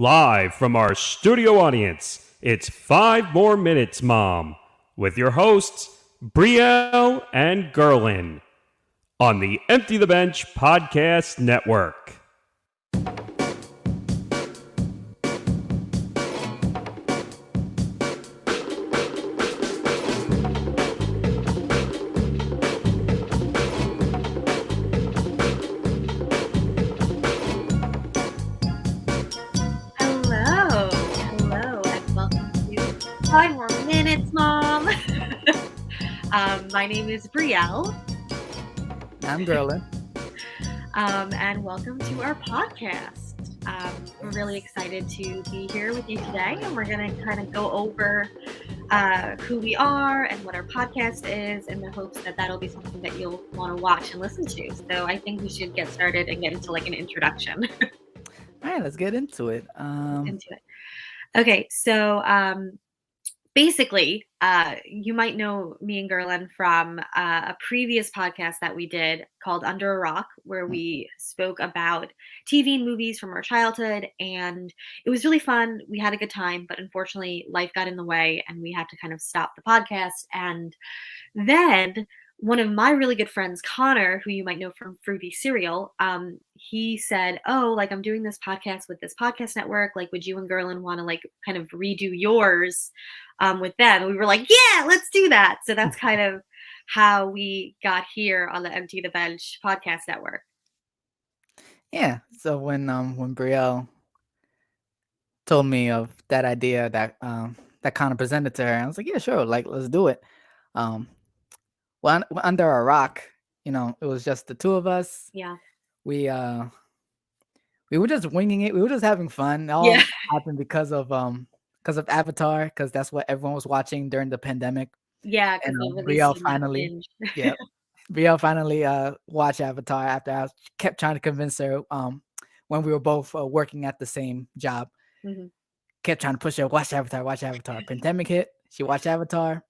Live from our studio audience, it's 5 More Minutes, Mom, with your hosts, Brielle and Guerlain, on the Empty the Bench Podcast Network. Hello, and welcome to 5 More Minutes, Mom. My name is Brielle. I'm Guerlain. And welcome to our podcast. We're really excited to be here with you today, and we're going to kind of go over who we are and what our podcast is in the hopes that that'll be something that you'll want to watch and listen to. So I think we should get started and get into like an introduction. All right, let's get into it. Okay, so basically, you might know me and Guerlain from a previous podcast that we did called Under a Rock, where we spoke about TV and movies from our childhood, and it was really fun. We had a good time, but unfortunately, life got in the way, and we had to kind of stop the podcast. And then one of my really good friends, Connor, who you might know from Fruity Cereal, he said, "Oh, like I'm doing this podcast with this podcast network. Like, would you and Guerlain want to like kind of redo yours with them?" And we were like, "Yeah, let's do that." So that's kind of how we got here on the Empty the Bench podcast network. Yeah. So when Brielle told me of that idea that kind of presented to her, I was like, yeah, sure, like let's do it. Well, under a rock, it was just the two of us. Yeah. We were just winging it. We were just having fun. It all Yeah. happened because of Avatar, because that's what everyone was watching during the pandemic. Yeah, And because they Brielle released it in that finally, binge. yeah, Brielle finally watched Avatar after I kept trying to convince her when we were both working at the same job. Mm-hmm. Kept trying to push her, watch Avatar, watch Avatar. Pandemic hit, she watched Avatar.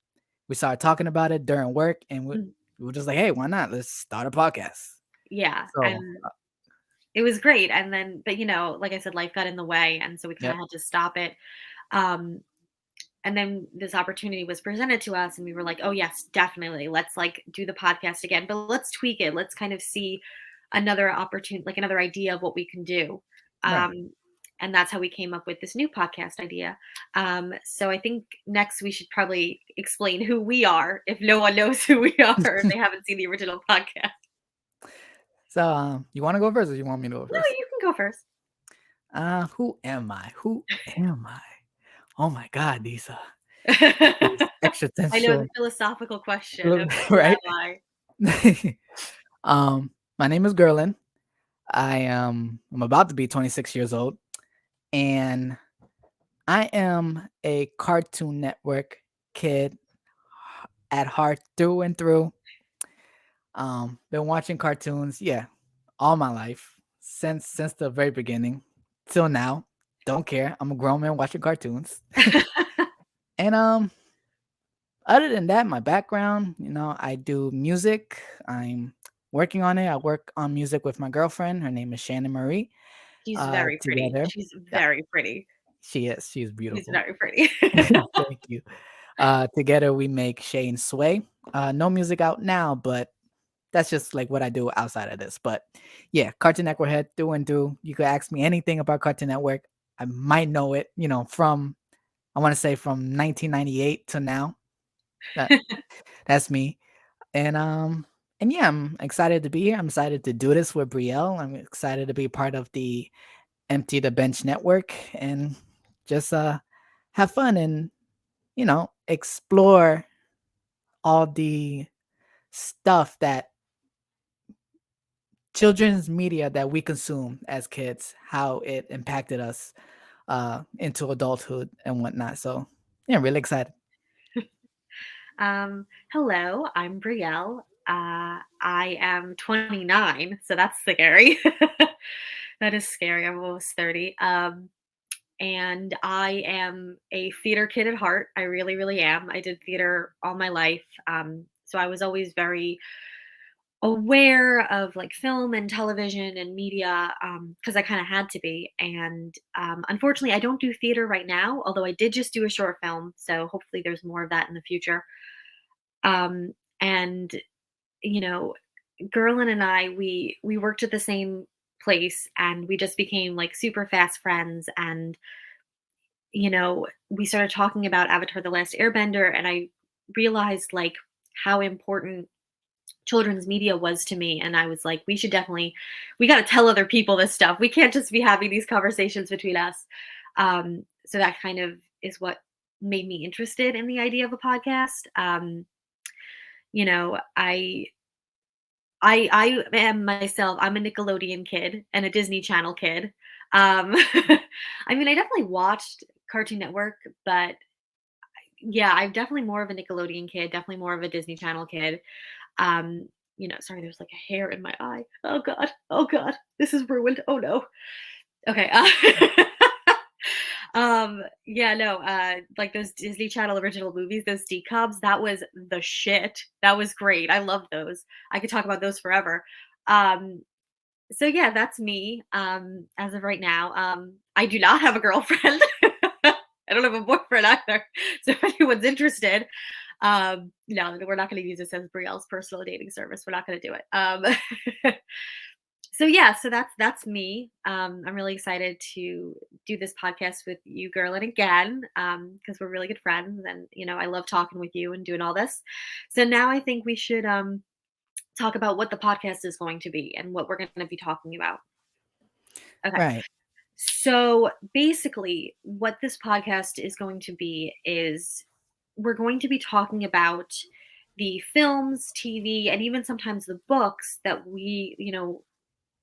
We started talking about it during work, and we were just like, hey, why not? Let's start a podcast. Yeah, So and it was great. And then, but like I said, life got in the way, and so we kind of had to stop it. And then this opportunity was presented to us, and we were like, "Oh yes, definitely. Let's like do the podcast again, but let's tweak it. Let's kind of see another opportunity, like another idea of what we can do." right. And that's how we came up with this new podcast idea. So I think next we should probably explain who we are if no one knows who we are, if they haven't seen the original podcast. So you want to go first, or you want me to go first? No, you can go first. Who am I? Oh my God, these existential. I know the philosophical question of who right? am I? My name is Guerlain. I'm about to be 26 years old, and I am a Cartoon Network kid at heart through and through. Been watching cartoons, all my life since the very beginning till now. Don't care. I'm a grown man watching cartoons. And other than that, my background, I do music. I'm working on it. I work on music with my girlfriend. Her name is Shannon Marie. She's very pretty. Together, She's very pretty. she is. She's beautiful. She's very pretty. Thank you. Together we make Shane Sway. No music out now, but that's just like what I do outside of this. But yeah, Cartoon Network head through and through. You could ask me anything about Cartoon Network. I might know it, from I want to say from 1998 to now. That's me. And yeah, I'm excited to be here. I'm excited to do this with Brielle. I'm excited to be part of the Empty the Bench network and just have fun and explore all the stuff that children's media that we consume as kids, how it impacted us into adulthood and whatnot. So yeah, really excited. Hello, I'm Brielle. I am 29, so that's scary. That is scary. I'm almost 30. And I am a theater kid at heart. I really, really am. I did theater all my life. So I was always very aware of like film and television and media, because I kind of had to be. And unfortunately, I don't do theater right now, although I did just do a short film. So hopefully there's more of that in the future. And you know, Gerlin and I, we worked at the same place, and we just became like super fast friends. And we started talking about Avatar: The Last Airbender, and I realized like how important children's media was to me. And I was like, we got to tell other people this stuff. We can't just be having these conversations between us. So that kind of is what made me interested in the idea of a podcast. You know, I am myself. I'm a Nickelodeon kid and a Disney Channel kid. I mean, I definitely watched Cartoon Network, but yeah, I'm definitely more of a Nickelodeon kid, definitely more of a Disney Channel kid. Sorry, there's like a hair in my eye. Oh God. Oh God. This is ruined. Oh no. Okay. Yeah, no, like those Disney Channel original movies, those decubs, that was the shit. That was great. I love those. I could talk about those forever. Um, so yeah, that's me. As of right now. I do not have a girlfriend. I don't have a boyfriend either. So if anyone's interested, no, we're not going to use this as Brielle's personal dating service. We're not going to do it. So yeah, so that's me. I'm really excited to do this podcast with you, Gerlin, again, because we're really good friends, and I love talking with you and doing all this. So now I think we should talk about what the podcast is going to be and what we're going to be talking about. Okay. Right. So basically, what this podcast is going to be is we're going to be talking about the films, TV, and even sometimes the books that we,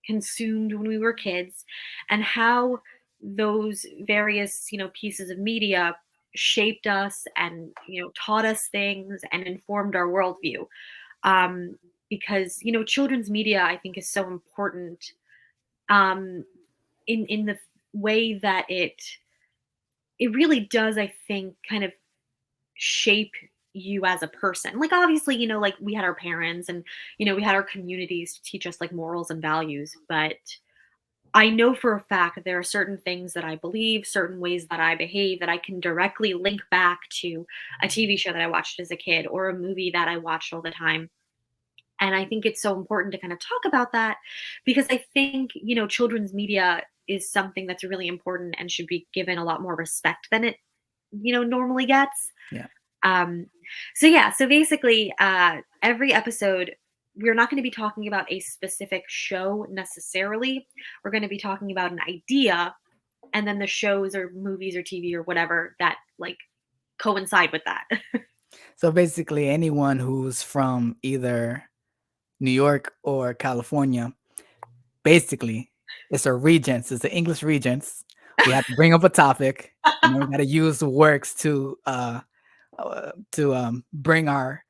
consumed when we were kids, and how those various, pieces of media shaped us and, taught us things and informed our worldview. Because, children's media, I think, is so important um, in the way that it really does, I think, kind of shape you as a person. Like obviously, like we had our parents and we had our communities to teach us like morals and values, but I know for a fact that there are certain things that I believe, certain ways that I behave that I can directly link back to a TV show that I watched as a kid or a movie that I watched all the time. And I think it's so important to kind of talk about that because I think, children's media is something that's really important and should be given a lot more respect than it, normally gets. Yeah. So basically, every episode, we're not going to be talking about a specific show necessarily. We're going to be talking about an idea, and then the shows or movies or TV or whatever that like coincide with that. So basically, anyone who's from either New York or California, basically, it's a regents. It's the English regents. We have to bring up a topic, and then we got to use the works to bring our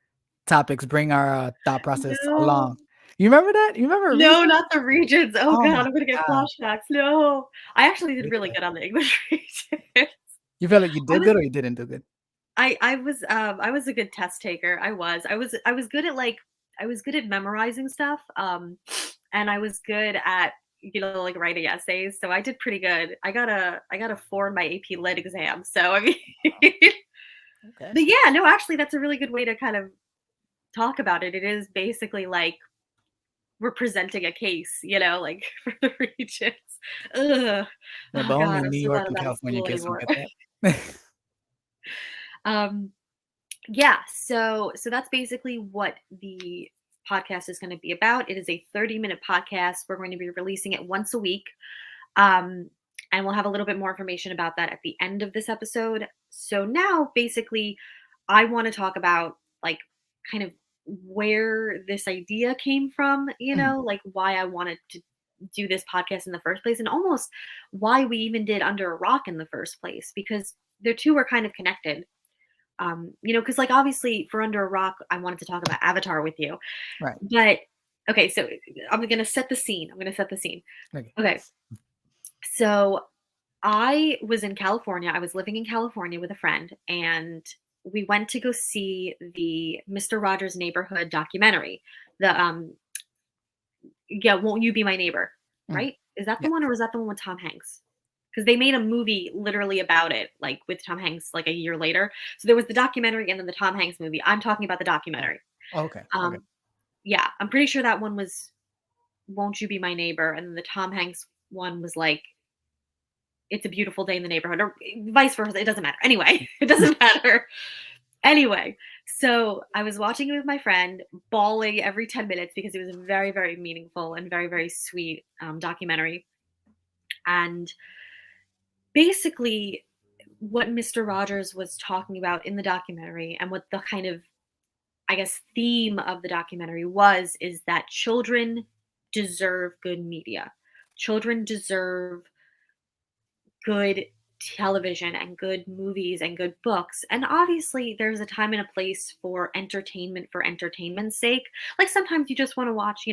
topics, bring our thought process No. along. You remember that? You remember? No, not the regions. Oh Oh God, my I'm gonna get God. flashbacks. No, I actually did really Yeah. good on the English regions. You feel like you I did was good or you didn't do good? I was a good test taker. I was good at I was good at memorizing stuff. And I was good at like writing essays. So I did pretty good. I got a 4 in my AP Lit exam. So I mean, Okay. but yeah, no, actually, that's a really good way to kind of talk about it. It is basically like we're presenting a case, like for the regions. Ugh. Yeah, Oh but God, only I'm New so glad York I'm and not in California school kids will anymore. get that. Um, yeah, so that's basically what the podcast is going to be about. It is a 30-minute podcast. We're going to be releasing it once a week. Um, and we'll have a little bit more information about that at the end of this episode. So now basically I want to talk about like kind of where this idea came from, Mhm. like why I wanted to do this podcast in the first place and almost why we even did Under a Rock in the first place because the two are kind of connected. Because like obviously for Under a Rock, I wanted to talk about Avatar with you. Right. But okay, so I'm gonna set the scene. I'm gonna set the scene. Okay. Okay. So I was in California. I was living in California with a friend, and we went to go see the Mr. Rogers' Neighborhood documentary. The yeah, Won't You Be My Neighbor, Mm, right? Is that the yeah. one, or was that the one with Tom Hanks? Because they made a movie literally about it, like with Tom Hanks, like a year later. So there was the documentary and then the Tom Hanks movie. I'm talking about the Oh, documentary. okay. Okay. Um, yeah, I'm pretty sure that one was Won't You Be My Neighbor, and then the Tom Hanks one was like It's a Beautiful Day in the Neighborhood, or vice versa. It doesn't matter. Anyway, it doesn't matter. Anyway, so I was watching it with my friend, bawling every 10 minutes because it was a very, very meaningful and very, very sweet documentary. And basically, what Mr. Rogers was talking about in the documentary, and what the kind of, I guess, theme of the documentary was, is that children deserve good media. Children deserve good television and good movies and good books. And obviously, there's a time and a place for entertainment's sake. Like sometimes you just want to watch,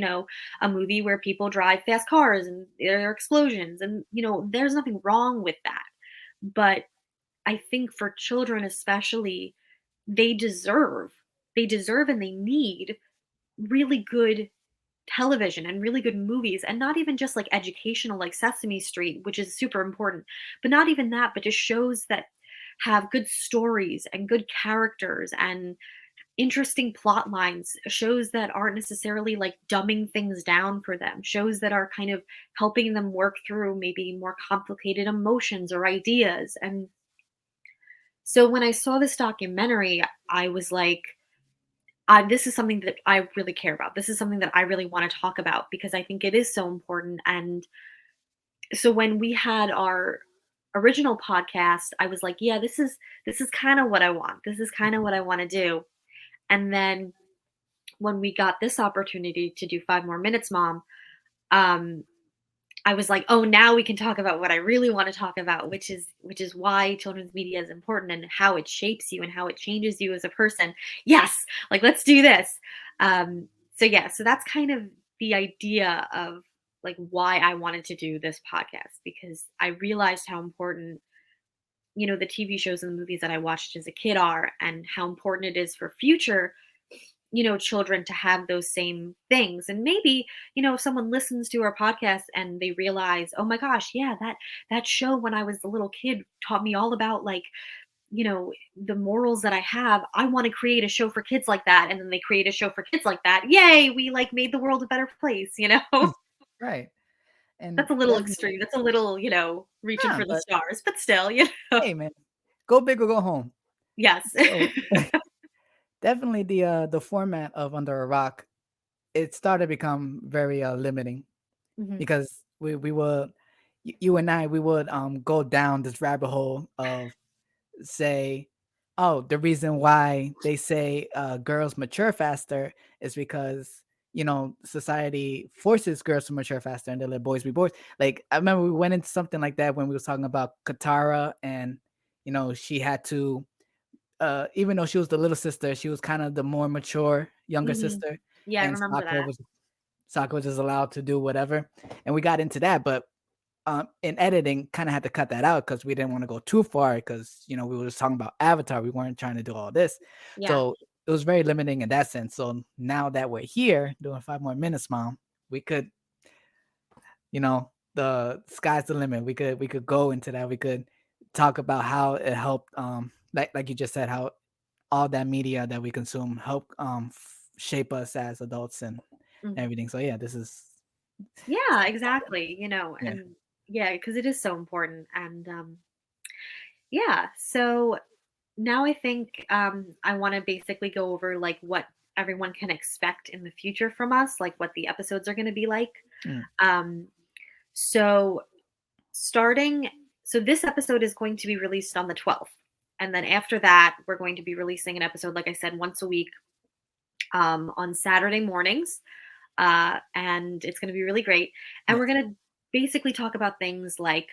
a movie where people drive fast cars and there are explosions. And, there's nothing wrong with that. But I think for children, especially, they deserve, and they need really good television and really good movies, and not even just like educational like Sesame Street, which is super important, but not even that, but just shows that have good stories and good characters and interesting plot lines, shows that aren't necessarily like dumbing things down for them, shows that are kind of helping them work through maybe more complicated emotions or ideas. And so when I saw this documentary, I was like, this is something that I really care about. This is something that I really want to talk about because I think it is so important. And so when we had our original podcast, I was like, yeah, this is kind of what I want. This is kind of what I want to do. And then when we got this opportunity to do 5 More Minutes, Mom, um, I was like, oh, now we can talk about what I really want to talk about, which is why children's media is important and how it shapes you and how it changes you as a person. Yes, like let's do this. So yeah, so that's kind of the idea of like why I wanted to do this podcast, because I realized how important, the TV shows and the movies that I watched as a kid are, and how important it is for future, children to have those same things. And maybe, if someone listens to our podcast and they realize, oh my gosh, yeah, that show when I was a little kid taught me all about like, the morals that I have. I want to create a show for kids like that. And then they create a show for kids like that. Yay, we like made the world a better place. Right. And That's a little definitely, extreme. That's a little, reaching yeah, for the but stars, but still. hey, man, go big or go home. Yes. So definitely the format of Under a Rock, it started to become very limiting Mhm. because we would you and I we would go down this rabbit hole of say, oh, the reason why they say girls mature faster is because society forces girls to mature faster and they let boys be boys. Like I remember we went into something like that when we was talking about Katara, and she had to even though she was the little sister, she was kind of the more mature younger Mhm. sister, Yeah, I and remember that. Sokka was just allowed to do whatever, and we got into that, but in editing, kind of had to cut that out because we didn't want to go too far because we were just talking about Avatar. We weren't trying to do all this, Yeah. so it was very limiting in that sense. So now that we're here doing 5 More Minutes, Mom, we could, the sky's the limit. We could go into that. We could talk about how it helped, like you just said, how all that media that we consume help shape us as adults and Mhm. everything. So yeah, this is Yeah, exactly, yeah. and yeah, because it is so important. And yeah, so now I think I want to basically go over like what everyone can expect in the future from us, like what the episodes are going to be like. Mm, Um, so starting, so this episode is going to be released on the 12th. And then after that, we're going to be releasing an episode, like I said, once a week on Saturday mornings. And it's going to be really great. And yeah. we're going to basically talk about things like,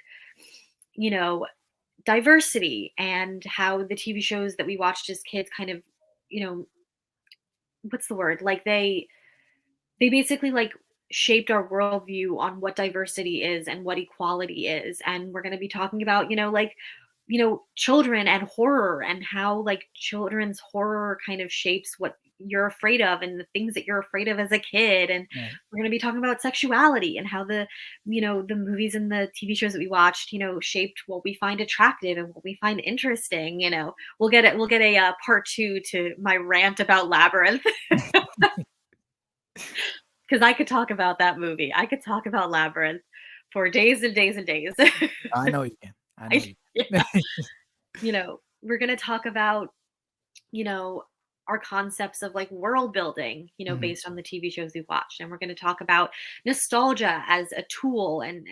you know, diversity and how the TV shows that we watched as kids kind of, you know, what's the word? Like they basically like shaped our worldview on what diversity is and what equality is. And we're going to be talking about, like, children and horror, and how like children's horror kind of shapes what you're afraid of and the things that you're afraid of as a kid. And Right. we're going to be talking about sexuality and how the movies and the TV shows that we watched, shaped what we find attractive and what we find interesting. We'll get a part 2 to my rant about Labyrinth. Because I could talk about that movie. I could talk about Labyrinth for days and days and days. I know you can. I know you Yeah. can. We're going to talk about, our concepts of like world building, Mhm. based on the TV shows we've watched. And we're going to talk about nostalgia as a tool. And,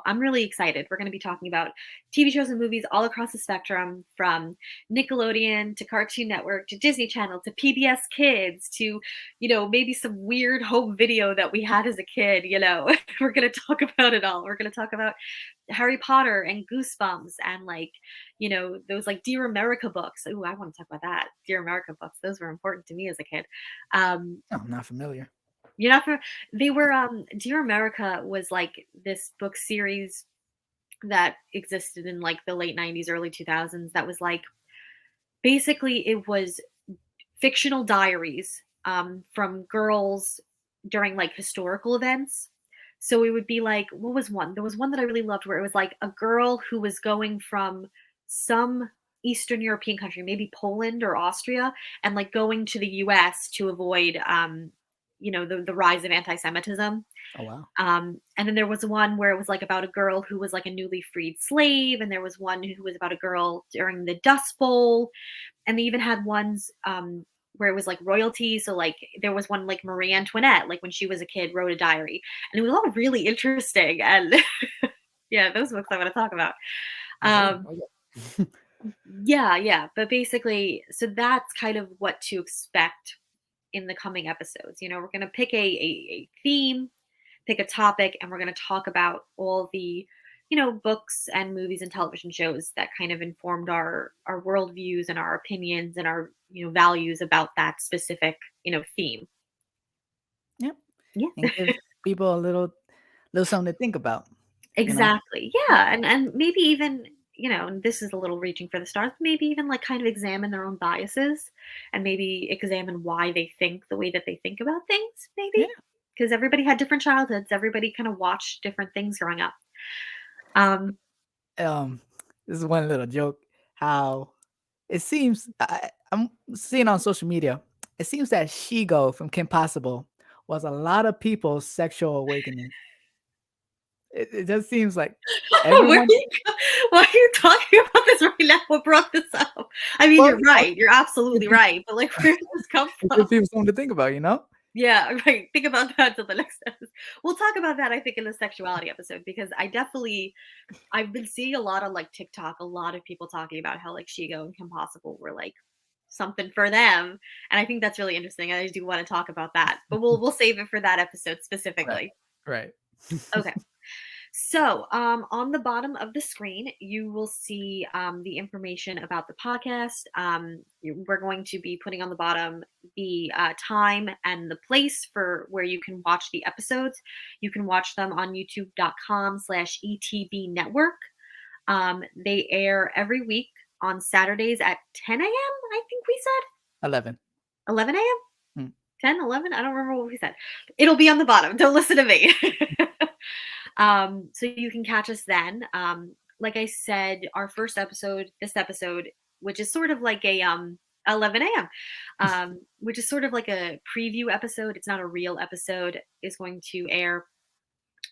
I'm really excited. We're going to be talking about TV shows and movies all across the spectrum, from Nickelodeon to Cartoon Network to Disney Channel to PBS Kids to, maybe some weird home video that we had as a kid. We're going to talk about it all. We're going to talk about Harry Potter and Goosebumps and those like Dear America books. Ooh, I want to talk about that. Dear America books. Those were important to me as a kid. I'm not familiar. You're not they were Dear America was like this book series that existed in like the late 90s, early 2000s that was like basically it was fictional diaries from girls during like historical events. So it would be like, what was one? There was one that I really loved where it was like a girl who was going from some Eastern European country, maybe Poland or Austria, and like going to the US to avoid, the rise of anti-Semitism. Oh wow. And then there was one where it was like about a girl who was like a newly freed slave. And there was one who was about a girl during the Dust Bowl. And they even had ones where it was like royalty. So like there was one like Marie Antoinette, like when she was a kid, wrote a diary, and it was all really interesting. And yeah, those books I want to talk about. Yeah. But basically, so that's kind of what to expect in the coming episodes. We're going to pick a theme, pick a topic, and we're going to talk about all the books and movies and television shows that kind of informed our worldviews and our opinions and our values about that specific theme. Yep. Yeah. And give people a little something to think about. Exactly. Yeah. And maybe even, and this is a little reaching for the stars, maybe even like kind of examine their own biases and maybe examine why they think the way that they think about things, maybe. Yeah. Because everybody had different childhoods. Everybody kind of watched different things growing up. This is one little joke. How it seems I'm seeing on social media. It seems that Shigo from Kim Possible was a lot of people's sexual awakening. It just seems like everyone. Why are you talking about this right now? What brought this up? I mean, you're right. You're absolutely right. But like, where did this come It from? gives people something to think about, Yeah, right. Think about that till the next episode. We'll talk about that, I think, in the sexuality episode, because I've been seeing a lot on like TikTok, a lot of people talking about how like Shigo and Kim Possible were like something for them. And I think that's really interesting. I do want to talk about that, but we'll save it for that episode specifically. Right. Okay. So on the bottom of the screen, you will see the information about the podcast. We're going to be putting on the bottom the time and the place for where you can watch the episodes. You can watch them on youtube.com/ETB Network. They air every week on Saturdays at 10 a.m., I think we said? 11 a.m.? 10, 11? I don't remember what we said. It'll be on the bottom. Don't listen to me. So you can catch us then. Like I said, our first episode, this episode, which is sort of like a 11 a.m., which is sort of like a preview episode. It's not a real episode, is going to air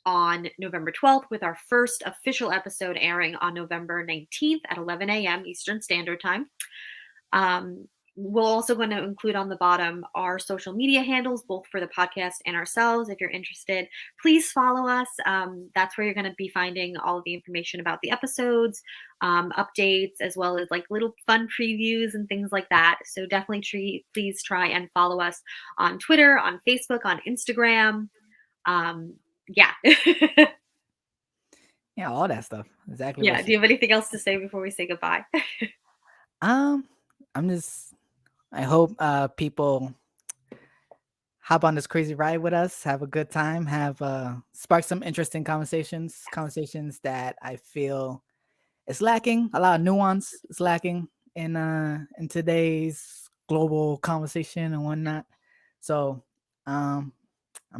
on November 12th, with our first official episode airing on November 19th at 11 a.m. Eastern Standard Time. We're also going to include on the bottom our social media handles, both for the podcast and ourselves. If you're interested, please follow us. That's where you're going to be finding all of the information about the episodes, updates, as well as like little fun previews and things like that. So definitely please try and follow us on Twitter, on Facebook, on Instagram. Yeah. Yeah, all that stuff. Exactly. Yeah. Do you have anything else to say before we say goodbye? I hope people hop on this crazy ride with us, have a good time, have spark some interesting conversations that I feel is lacking. A lot of nuance is lacking in today's global conversation and whatnot. So I'm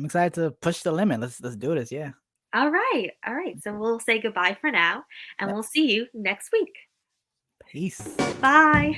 excited to push the limit. Let's do this. Yeah. All right. All right. So we'll say goodbye for now, and Yep. we'll see you next week. Peace. Bye.